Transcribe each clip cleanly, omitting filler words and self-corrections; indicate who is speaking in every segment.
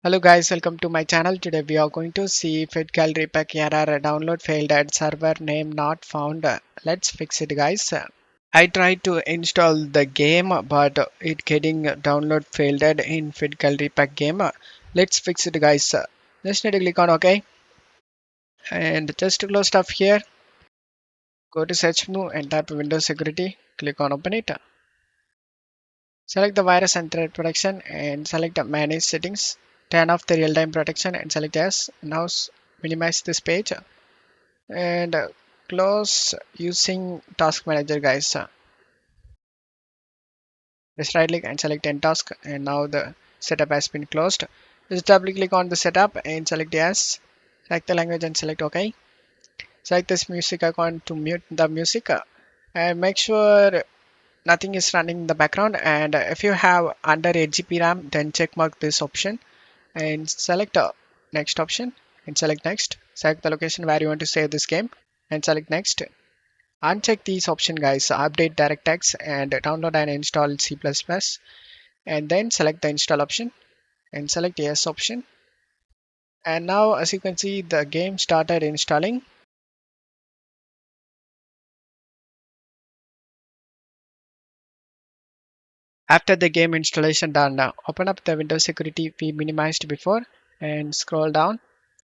Speaker 1: Hello guys, welcome to my channel. Today we are going to see FitGirl Repack error download failed at server name not found. Let's fix it guys. I tried to install the game but it getting download failed in FitGirl Repack game. Let's fix it guys. Just need to click on OK and just to close stuff here. Go to search menu and type Windows Security. Click on open it. Select the virus and threat protection and select the manage settings. Turn off the real-time protection and select yes. Now minimize this page and close using task manager guys. Just right click and select end task and now the setup has been closed. Just double click on the setup and select yes. Select the language and select OK. Select this music icon to mute the music and make sure nothing is running in the background, and if you have under 8 GB RAM then check mark this option and select next option and select next. Select the location where you want to save this game and select next. Uncheck these option guys, update DirectX and download and install C++, and then select the install option and select yes option. And now as you can see the game started installing. After the game installation done, open up the Windows security we minimized before and scroll down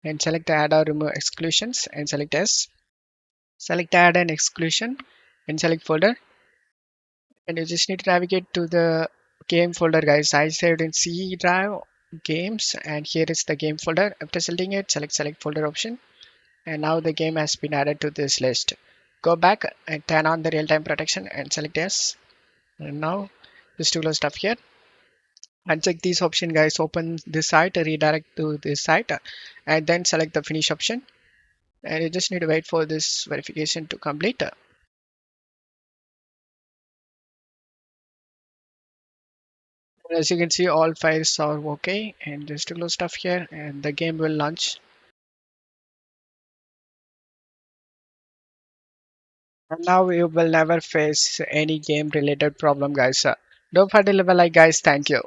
Speaker 1: and select add or remove exclusions and select yes. Select add and exclusion and select folder, and you just need to navigate to the game folder guys. I saved in C drive games and here is the game folder. After selecting it, select folder option and now the game has been added to this list. Go back and turn on the real-time protection and select yes. And now just to close stuff here. Uncheck this option guys, open this site, redirect to this site and then select the finish option, and you just need to wait for this verification to complete. As you can see all files are okay, and just to close stuff here and the game will launch. And now you will never face any game related problem guys. Don't forget to leave a like guys. Thank you.